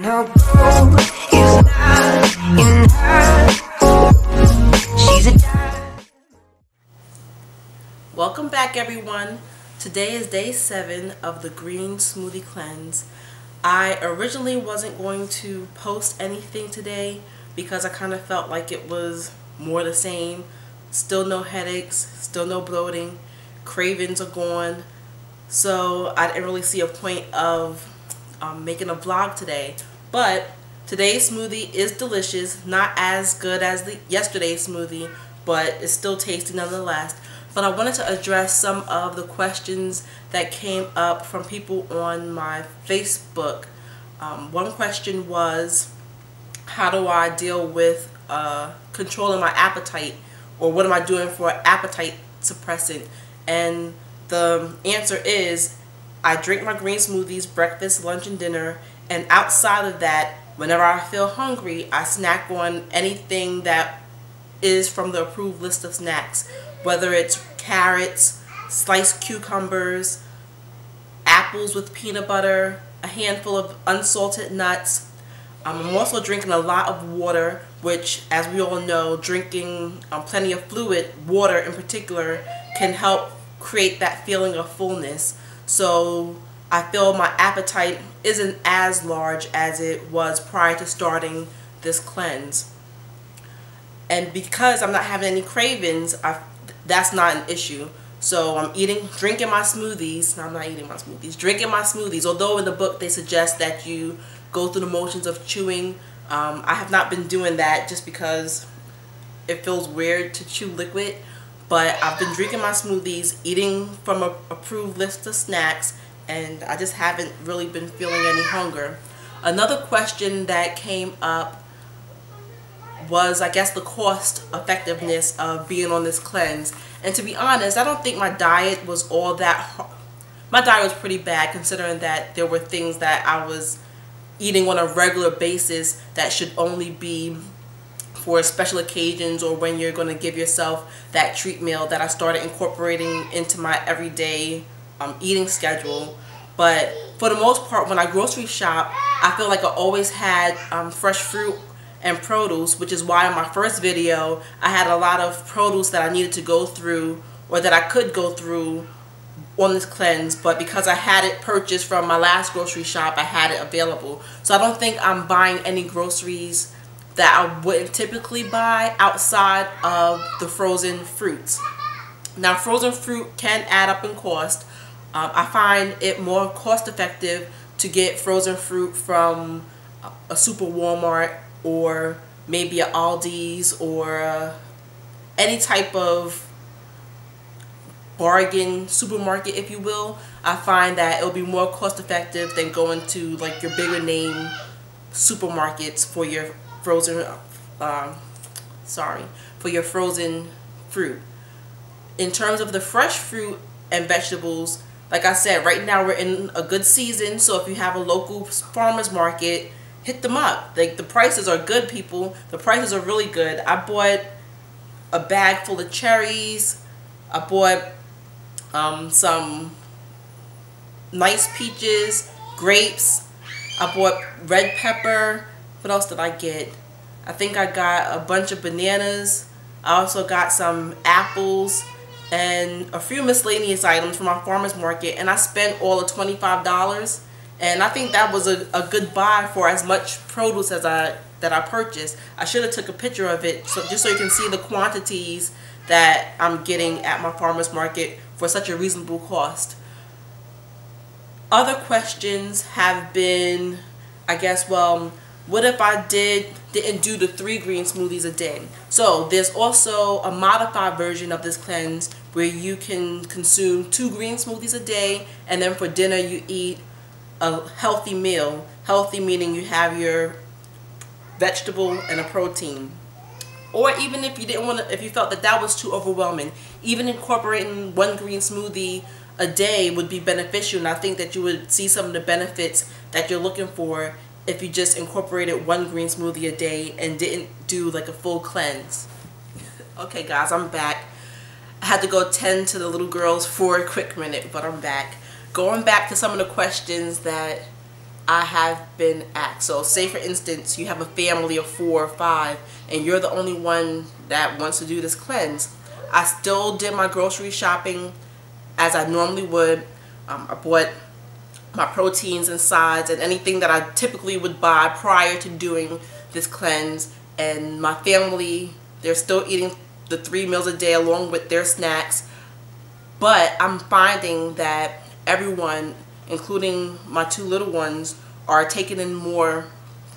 No gold is not in her. She's a diamond. Welcome back, everyone. Today is day 7 of the Green Smoothie Cleanse. I originally wasn't going to post anything today because I kind of felt like it was more the same. Still no headaches, still no bloating, cravings are gone. So I didn't really see a point of making a vlog today. But today's smoothie is delicious, not as good as the yesterday's smoothie, but it's still tasty nonetheless. But I wanted to address some of the questions that came up from people on my Facebook. One question was, how do I deal with controlling my appetite, or what am I doing for appetite suppressant? And the answer is, I drink my green smoothies breakfast, lunch, and dinner, and outside of that, whenever I feel hungry, I snack on anything that is from the approved list of snacks, whether it's carrots, sliced cucumbers, apples with peanut butter, a handful of unsalted nuts. I'm also drinking a lot of water, which, as we all know, drinking plenty of fluid, water in particular, can help create that feeling of fullness. So I feel my appetite isn't as large as it was prior to starting this cleanse. And because I'm not having any cravings, that's not an issue. So I'm drinking my smoothies. No, I'm not eating my smoothies. Drinking my smoothies. Although in the book they suggest that you go through the motions of chewing, I have not been doing that just because it feels weird to chew liquid. But I've been drinking my smoothies, eating from an approved list of snacks, and I just haven't really been feeling any hunger. Another question that came up was, I guess, the cost effectiveness of being on this cleanse. And to be honest, I don't think my diet was all that hard. My diet was pretty bad, considering that there were things that I was eating on a regular basis that should only be for special occasions or when you're going to give yourself that treat meal, that I started incorporating into my everyday eating schedule. But for the most part, when I grocery shop, I feel like I always had fresh fruit and produce, which is why in my first video I had a lot of produce that I needed to go through, or that I could go through on this cleanse, but because I had it purchased from my last grocery shop, I had it available. So I don't think I'm buying any groceries that I wouldn't typically buy outside of the frozen fruits. Now, frozen fruit can add up in cost. I find it more cost effective to get frozen fruit from a Super Walmart, or maybe a Aldi's, or any type of bargain supermarket, if you will. I find that it'll be more cost effective than going to like your bigger name supermarkets for your frozen for your frozen fruit. In terms of the fresh fruit and vegetables, like I said, right now we're in a good season, so if you have a local farmer's market, hit them up. Like, the prices are good, people. The prices are really good. I bought a bag full of cherries. I bought some nice peaches, grapes. I bought red pepper. What else did I get? I think I got a bunch of bananas. I also got some apples and a few miscellaneous items from our farmer's market, and I spent all of $25. And I think that was a good buy for as much produce as that I purchased. I should have took a picture of it, just so you can see the quantities that I'm getting at my farmer's market for such a reasonable cost. Other questions have been, I guess, well, what if I didn't do the 3 green smoothies a day? So there's also a modified version of this cleanse where you can consume 2 green smoothies a day, and then for dinner you eat a healthy meal. Healthy meaning you have your vegetable and a protein. Or even if you didn't want to, if you felt that that was too overwhelming, even incorporating 1 green smoothie a day would be beneficial, and I think that you would see some of the benefits that you're looking for if you just incorporated 1 green smoothie a day and didn't do like a full cleanse. Okay guys, I'm back. I had to go tend to the little girls for a quick minute, but I'm back. Going back to some of the questions that I have been asked. So say for instance you have a family of 4 or 5 and you're the only one that wants to do this cleanse. I still did my grocery shopping as I normally would. I bought my proteins and sides and anything that I typically would buy prior to doing this cleanse, and my family, they're still eating the 3 meals a day along with their snacks. But I'm finding that everyone, including my 2 little ones, are taking in more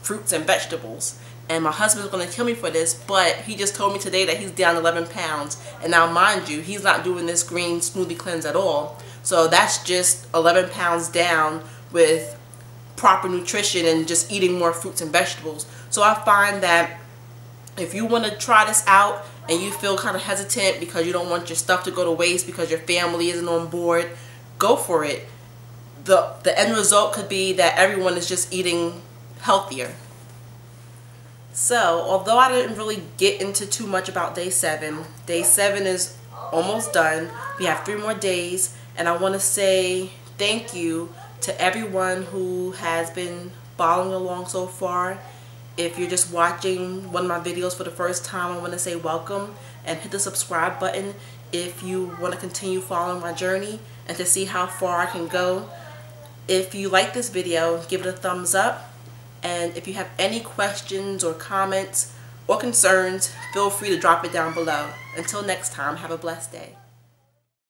fruits and vegetables. And my husband's going to kill me for this, but he just told me today that he's down 11 pounds. And now mind you, he's not doing this green smoothie cleanse at all. So that's just 11 pounds down with proper nutrition and just eating more fruits and vegetables. So I find that if you want to try this out and you feel kind of hesitant because you don't want your stuff to go to waste because your family isn't on board, go for it. The end result could be that everyone is just eating healthier. So although I didn't really get into too much about day 7 is almost done. We have 3 more days, and I want to say thank you to everyone who has been following along so far. If you're just watching one of my videos for the first time, I want to say welcome and hit the subscribe button if you want to continue following my journey and to see how far I can go. If you like this video, give it a thumbs up, and if you have any questions or comments or concerns, feel free to drop it down below. Until next time, have a blessed day.